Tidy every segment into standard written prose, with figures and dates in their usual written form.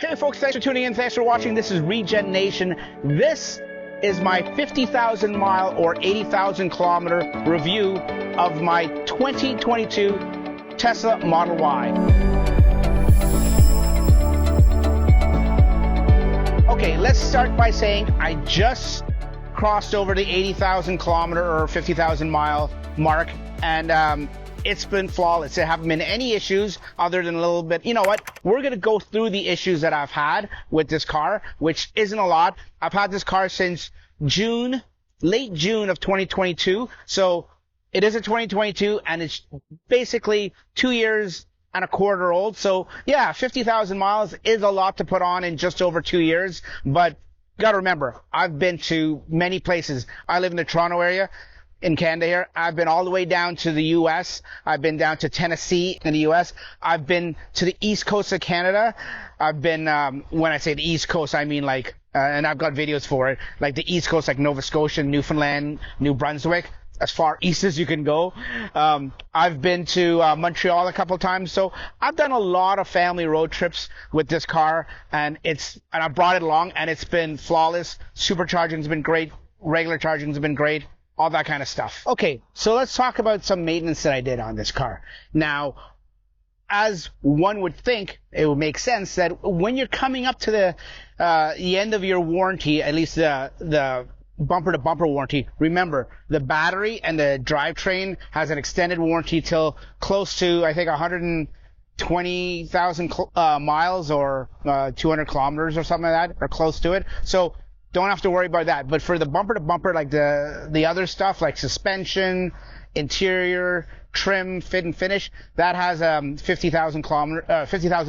Hey folks, thanks for tuning in. Thanks for watching. This is Regen Nation. This is my 50,000 mile or 80,000 kilometer review of my 2022 Tesla Model Y. Okay, let's start by saying I just crossed over the 80,000 kilometer or 50,000 mile mark, and it's been flawless. There haven't been any issues other than a little bit. You know what? We're going to go through the issues that I've had with this car, which isn't a lot. I've had this car since late June of 2022. So it is a 2022 and it's basically 2 years and a quarter old. So yeah, 50,000 miles is a lot to put on in just over 2 years. But gotta remember, I've been to many places. I live in the Toronto area in Canada here. I've been all the way down to the US. I've been down to Tennessee in the US. I've been to the East Coast of Canada. I've been, when I say the East Coast, I mean like, and I've got videos for it, like the East Coast, like Nova Scotia, Newfoundland, New Brunswick, as far east as you can go. I've been to Montreal a couple of times. So I've done a lot of family road trips with this car, and I brought it along, and it's been flawless. Supercharging's been great. Regular charging's been great. All that kind of stuff. Okay, so let's talk about some maintenance that I did on this car. Now, as one would think, it would make sense that when you're coming up to the end of your warranty, at least the bumper-to-bumper warranty, remember, the battery and the drivetrain has an extended warranty till close to, I think, 120,000 miles or 200 kilometers or something like that, or close to it. So don't have to worry about that. But for the bumper to bumper, like the other stuff, like suspension, interior, trim, fit and finish, that has 50,000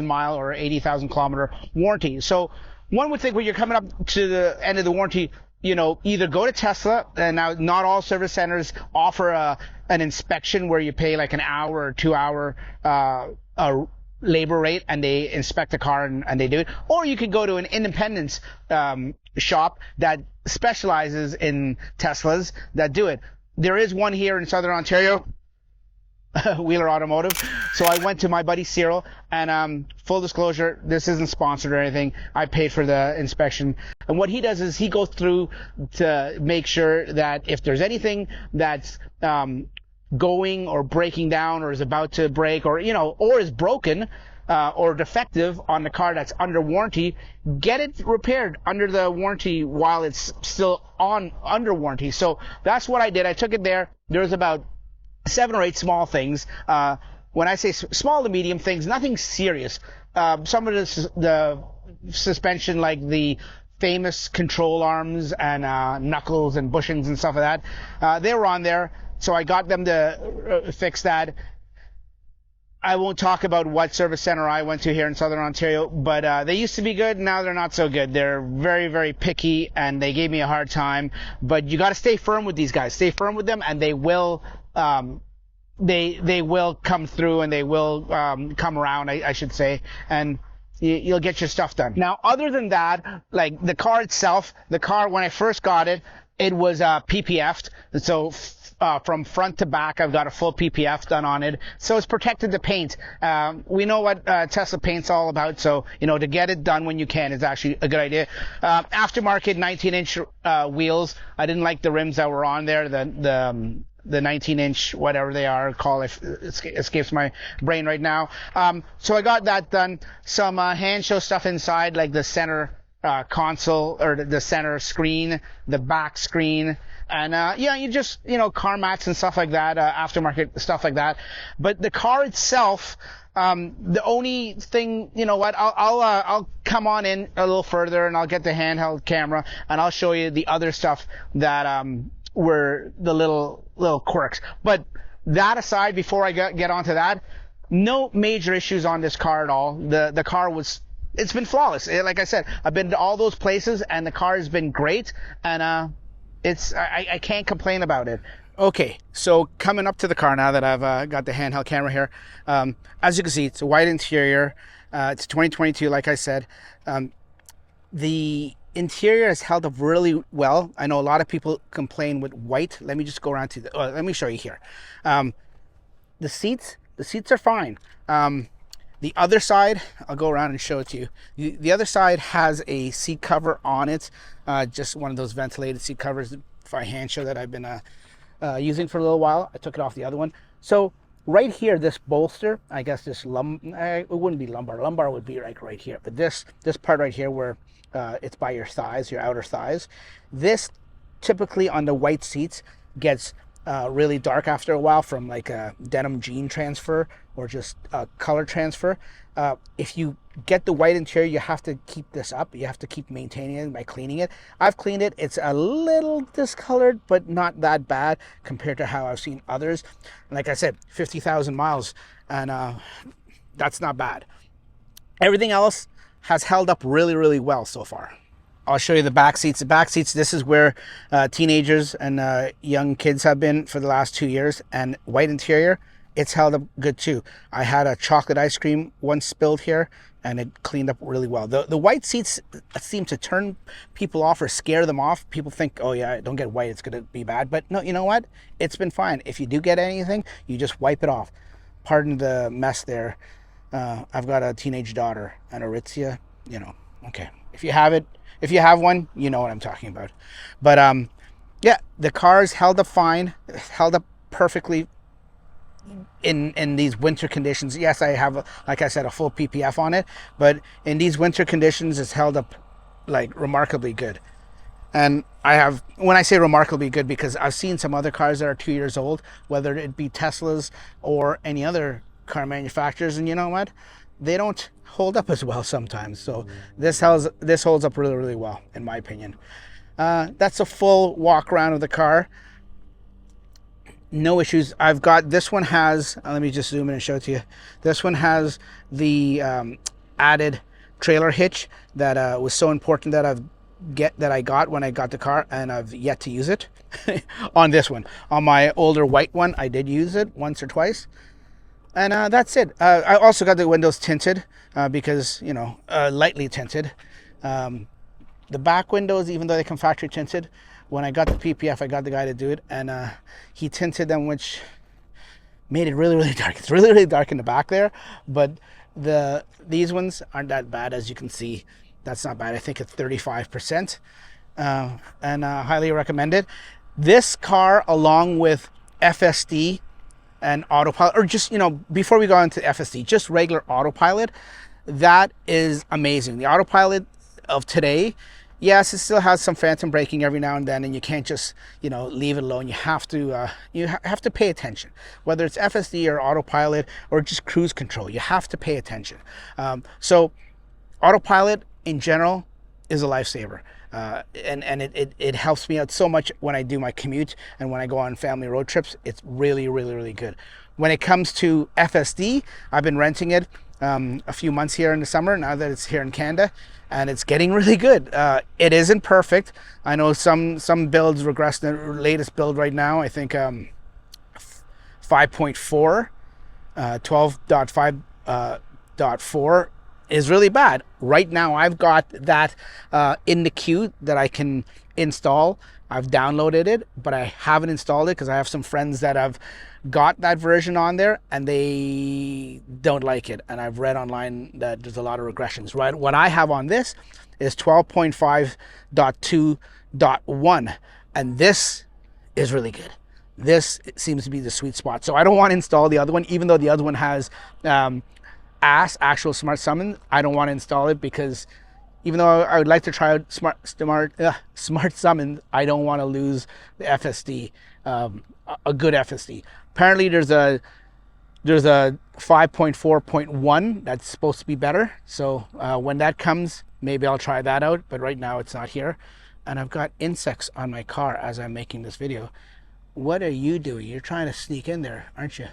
mile or 80,000 kilometer warranty. So one would think when you're coming up to the end of the warranty, you know, either go to Tesla, and now not all service centers offer an inspection where you pay like an hour or 2 hour labor rate, and they inspect the car and they do it. Or you could go to an independent shop that specializes in Teslas that do it. There is one here in Southern Ontario, Wheeler Automotive. So I went to my buddy Cyril, and full disclosure, this isn't sponsored or anything. I paid for the inspection. And what he does is he goes through to make sure that if there's anything that's going or breaking down or is about to break, or or is broken or defective on the car that's under warranty, get it repaired under the warranty while it's still under warranty. So that's what I did. I took it there. There's about 7 or 8 small things. When I say small to medium things, nothing serious. Some of the suspension, like the famous control arms and knuckles and bushings and stuff like that, they were on there. So I got them to fix that. I won't talk about what service center I went to here in Southern Ontario, but they used to be good. Now they're not so good. They're very, very picky, and they gave me a hard time. But you got to stay firm with these guys. Stay firm with them, and they will they will come through, and they will come around, I should say, and you'll get your stuff done. Now, other than that, like the car itself, when I first got it, it was PPF'd. So from front to back, I've got a full PPF done on it. So it's protected the paint. We know what Tesla paint's all about. So, to get it done when you can is actually a good idea. Aftermarket 19-inch wheels. I didn't like the rims that were on there. The 19-inch, whatever they are called, it escapes my brain right now. So I got that done. Some hand show stuff inside, like the center console, or the center screen, the back screen, and you just car mats and stuff like that, aftermarket stuff like that. But the car itself, the only thing, I'll come on in a little further, and I'll get the handheld camera, and I'll show you the other stuff that were the little quirks. But that aside, before I get onto that, no major issues on this car at all. The car it's been flawless. Like I said, I've been to all those places, and the car has been great, and I can't complain about it. Okay, so coming up to the car now that I've got the handheld camera here, as you can see, it's a white interior. It's 2022, like I said. The interior has held up really well. I know a lot of people complain with white. Let me just go around to let me show you here. The seats are fine. The other side, I'll go around and show it to you. The other side has a seat cover on it, just one of those ventilated seat covers by hand show that I've been using for a little while. I took it off the other one. So right here, this bolster, I guess this it wouldn't be lumbar. Lumbar would be like right here. But this part right here where it's by your thighs, your outer thighs, this typically on the white seats gets really dark after a while from like a denim jean transfer or just color transfer. If you get the white interior, you have to keep this up. You have to keep maintaining it by cleaning it. I've cleaned it. It's a little discolored, but not that bad compared to how I've seen others. Like I said, 50,000 miles, and that's not bad. Everything else has held up really, really well so far. I'll show you the back seats. The back seats, this is where teenagers and young kids have been for the last 2 years. And white interior, it's held up good too. I had a chocolate ice cream once spilled here, and it cleaned up really well. The white seats seem to turn people off or scare them off. People think, oh yeah, don't get white, it's gonna be bad. But no, you know what? It's been fine. If you do get anything, you just wipe it off. Pardon the mess there. I've got a teenage daughter, and Aritzia, you know, okay. If you have one, you know what I'm talking about. But yeah, the car's held up fine, held up perfectly in these winter conditions. Yes, I have, like I said, a full PPF on it, but in these winter conditions, it's held up like remarkably good. And when I say remarkably good, because I've seen some other cars that are 2 years old, whether it be Teslas or any other car manufacturers, and you know what? They don't hold up as well sometimes. So this holds up really, really well, in my opinion. That's a full walk around of the car. No issues. I've got, this one has, let me just zoom in and show it to you. This one has the added trailer hitch that was so important that I got when I got the car, and I've yet to use it on this one. On my older white one, I did use it once or twice. And that's it. I also got the windows tinted because, you know, lightly tinted. The back windows, even though they come factory tinted, when I got the PPF, I got the guy to do it, and he tinted them, which made it really, really dark. It's really, really dark in the back there, but these ones aren't that bad, as you can see. That's not bad. I think it's 35%, and highly recommend it. This car, along with FSD and autopilot, or just, you know, before we go into FSD, just regular autopilot, that is amazing. The autopilot of today, yes, it still has some phantom braking every now and then, and you can't just, you know, leave it alone. You have to pay attention, whether it's FSD or autopilot or just cruise control. You have to pay attention. So autopilot in general is a lifesaver. And it helps me out so much when I do my commute and when I go on family road trips. It's really, really, really good. When it comes to FSD, I've been renting it a few months here in the summer, now that it's here in Canada, and it's getting really good. It isn't perfect. I know some builds regress. The latest build right now, I think 5.4, 12.5.4 is really bad. Right now, I've got that in the queue that I can install. I've downloaded it, but I haven't installed it because I have some friends that have got that version on there and they don't like it. And I've read online that there's a lot of regressions. Right? What I have on this is 12.5.2.1, and this is really good. This seems to be the sweet spot. So I don't want to install the other one, even though the other one has actual smart summon. I don't want to install it because even though I would like to try out smart summon, I don't want to lose the FSD, a good FSD. Apparently there's a 5.4.1 that's supposed to be better. So when that comes, maybe I'll try that out, but right now it's not here. And I've got insects on my car as I'm making this video. What are you doing? You're trying to sneak in there, aren't you?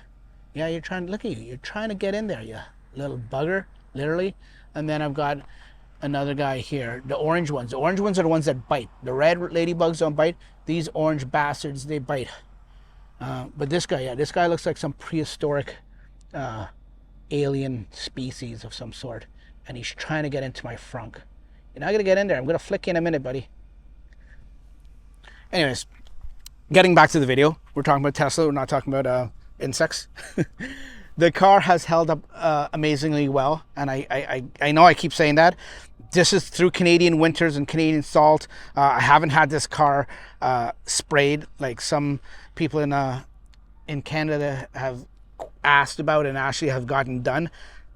Yeah, you're trying to, look at you. You're trying to get in there, you little bugger, literally. And then I've got another guy here, the orange ones. The orange ones are the ones that bite. The red ladybugs don't bite. These orange bastards, they bite. But this guy, yeah, this guy looks like some prehistoric alien species of some sort. And he's trying to get into my frunk. You're not going to get in there. I'm going to flick you in a minute, buddy. Anyways, getting back to the video. We're talking about Tesla. We're not talking about insects. The car has held up amazingly well, and I know I keep saying that. This is through Canadian winters and Canadian salt. I haven't had this car sprayed like some people in Canada have asked about and actually have gotten done.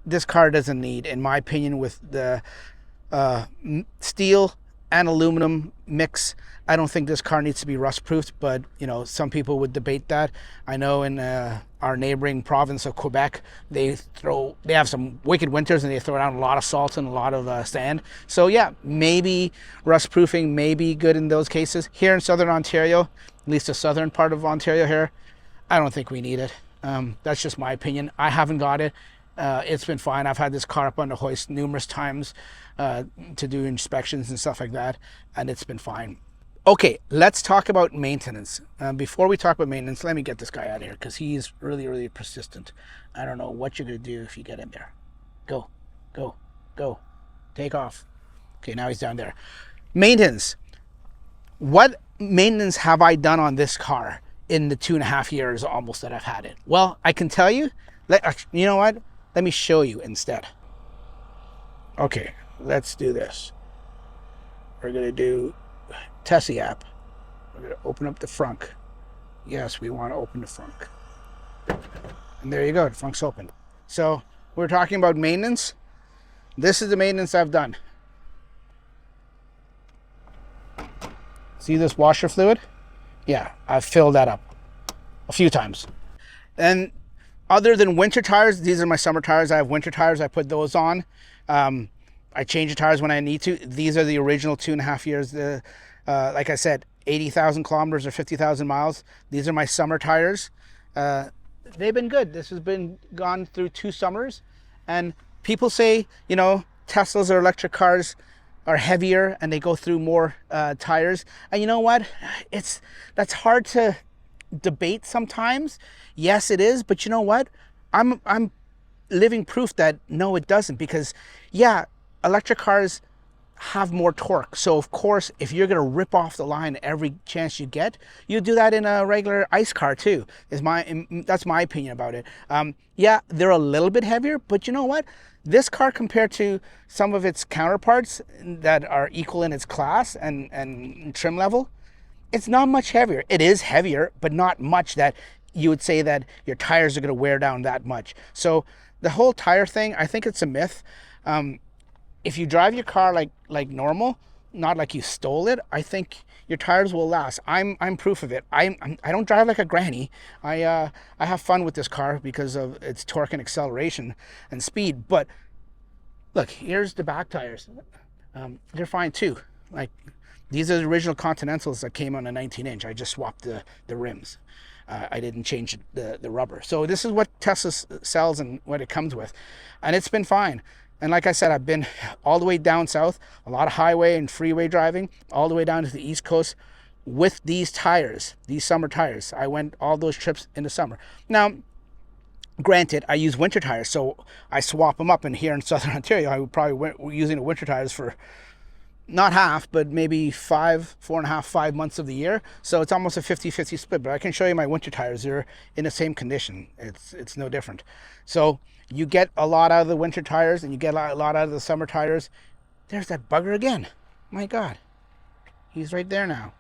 This car doesn't need, in my opinion, with the steel and aluminum mix, I don't think this car needs to be rust proofed, but you know, some people would debate that. I know in our neighboring province of Quebec, they have some wicked winters and they throw down a lot of salt and a lot of sand. So yeah, maybe rust proofing may be good in those cases. Here in southern Ontario, at least the southern part of Ontario here, I don't think we need it. That's just my opinion. I haven't got it. It's been fine. I've had this car up on the hoist numerous times to do inspections and stuff like that, and it's been fine. Okay, let's talk about maintenance. Before we talk about maintenance, let me get this guy out of here because he's really, really persistent. I don't know what you're going to do if you get in there. Go, go, go. Take off. Okay, now he's down there. Maintenance. What maintenance have I done on this car in the 2.5 years almost that I've had it? Well, I can tell you. You know what? Let me show you instead. Okay, let's do this. We're going to do Tessie app. We're going to open up the frunk. Yes, we want to open the frunk. And there you go, the frunk's open. So we're talking about maintenance. This is the maintenance I've done. See this washer fluid? Yeah, I've filled that up a few times. And other than winter tires, these are my summer tires. I have winter tires. I put those on. I change the tires when I need to. These are the original 2.5 years. Like I said, 80,000 kilometers or 50,000 miles. These are my summer tires. They've been good. This has been gone through 2 summers. And people say, you know, Teslas or electric cars are heavier and they go through more tires. And you know what? That's hard to debate sometimes. Yes, it is. But you know what? I'm living proof that no, it doesn't. Because yeah, electric cars have more torque. So of course, if you're going to rip off the line every chance you get, you do that in a regular ICE car too. That's my opinion about it. Yeah, they're a little bit heavier, but you know what? This car, compared to some of its counterparts that are equal in its class and trim level, it's not much heavier. It is heavier, but not much that you would say that your tires are going to wear down that much. So the whole tire thing, I think it's a myth. If you drive your car like normal, not like you stole it, I think your tires will last. I'm proof of it. I don't drive like a granny. I have fun with this car because of its torque and acceleration and speed. But look, here's the back tires. They're fine too. Like, these are the original Continentals that came on a 19-inch. I just swapped the rims. I didn't change the rubber. So this is what Tesla sells and what it comes with, and it's been fine. And like I said, I've been all the way down south, a lot of highway and freeway driving, all the way down to the East Coast with these tires, these summer tires. I went all those trips in the summer. Now, granted, I use winter tires, so I swap them up. And here in southern Ontario, I would probably using the winter tires for not half, but maybe 4.5, 5 months of the year. So it's almost a 50-50 split. But I can show you my winter tires. They're in the same condition. It's no different. So you get a lot out of the winter tires and you get a lot out of the summer tires. There's that bugger again. My God. He's right there now.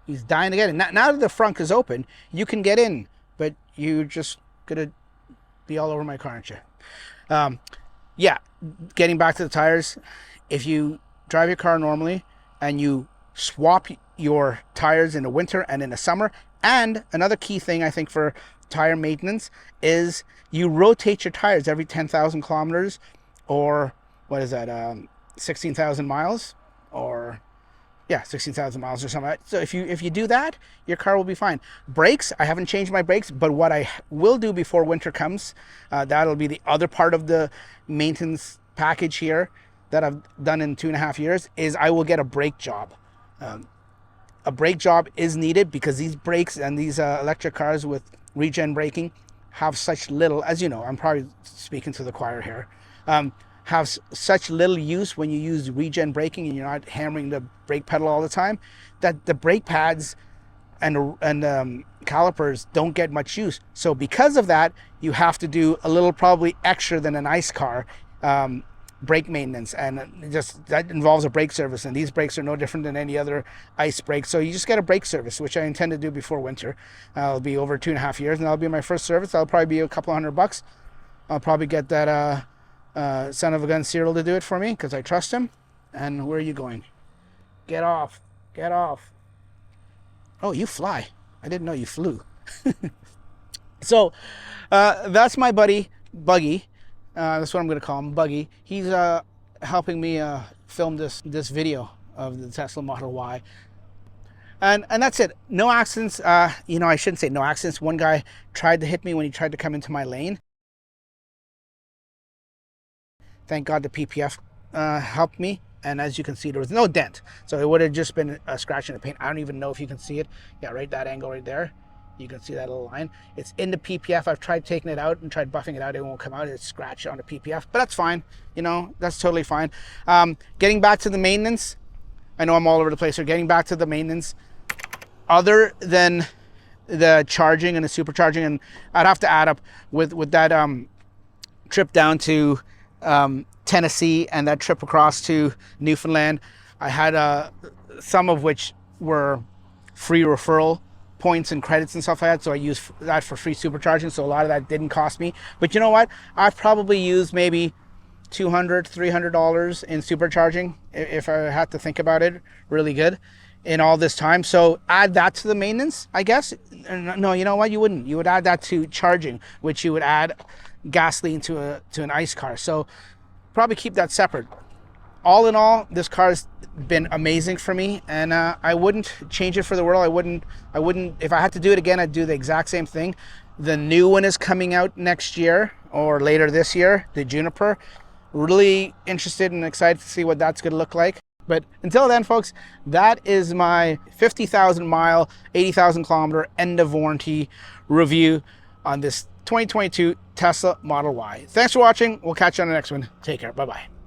He's dying to get in. Now that the frunk is open, you can get in. But you're just going to be all over my car, aren't you? Yeah, getting back to the tires. If you drive your car normally and you swap your tires in the winter and in the summer, and another key thing I think for tire maintenance is you rotate your tires every 10,000 kilometers, or what is that, 16,000 miles, or yeah, 16,000 miles or something like that. So if you do that, your car will be fine. Brakes, I haven't changed my brakes, but what I will do before winter comes, that'll be the other part of the maintenance package here that I've done in 2.5 years, is I will get a brake job. A brake job is needed because these brakes and these electric cars with regen braking have such little, as you know, I'm probably speaking to the choir here, have such little use when you use regen braking and you're not hammering the brake pedal all the time, that the brake pads and calipers don't get much use. So because of that, you have to do a little probably extra than an ICE car brake maintenance, and just that involves a brake service, and these brakes are no different than any other ICE brake. So you just get a brake service, which I intend to do before winter. It'll be over 2.5 years, and that'll be my first service. That'll probably be a couple $100. I'll probably get that son of a gun Cyril to do it for me because I trust him. And where are you going? Get off. Get off. Oh, you fly. I didn't know you flew. So that's my buddy Buggy. That's what I'm going to call him, Buggy. He's helping me film this video of the Tesla Model Y. And that's it. No accidents. You know, I shouldn't say no accidents. One guy tried to hit me when he tried to come into my lane. Thank God the PPF helped me. And as you can see, there was no dent. So it would have just been a scratch in the paint. I don't even know if you can see it. Yeah, right, that angle right there. You can see that little line. It's in the PPF. I've tried taking it out and tried buffing it out. It won't come out. It's scratched on the PPF. But that's fine. You know, that's totally fine. Getting back to the maintenance. I know I'm all over the place here. Getting back to the maintenance. Other than the charging and the supercharging, and I'd have to add up with that trip down to Tennessee and that trip across to Newfoundland. I had some of which were free referral points and credits and stuff like that, so I used that for free supercharging, so a lot of that didn't cost me. But you know what, I've probably used maybe $200-300 in supercharging, if I had to think about it really good, in all this time. So add that to the maintenance, I guess. No, you know what, you wouldn't. You would add that to charging, which you would add gasoline to an ICE car. So probably keep that separate. All in all, this car's been amazing for me, and I wouldn't change it for the world. I wouldn't. If I had to do it again, I'd do the exact same thing. The new one is coming out next year or later this year, the Juniper. Really interested and excited to see what that's going to look like. But until then, folks, that is my 50,000 mile, 80,000 kilometer end of warranty review on this 2022 Tesla Model Y. Thanks for watching. We'll catch you on the next one. Take care. Bye-bye.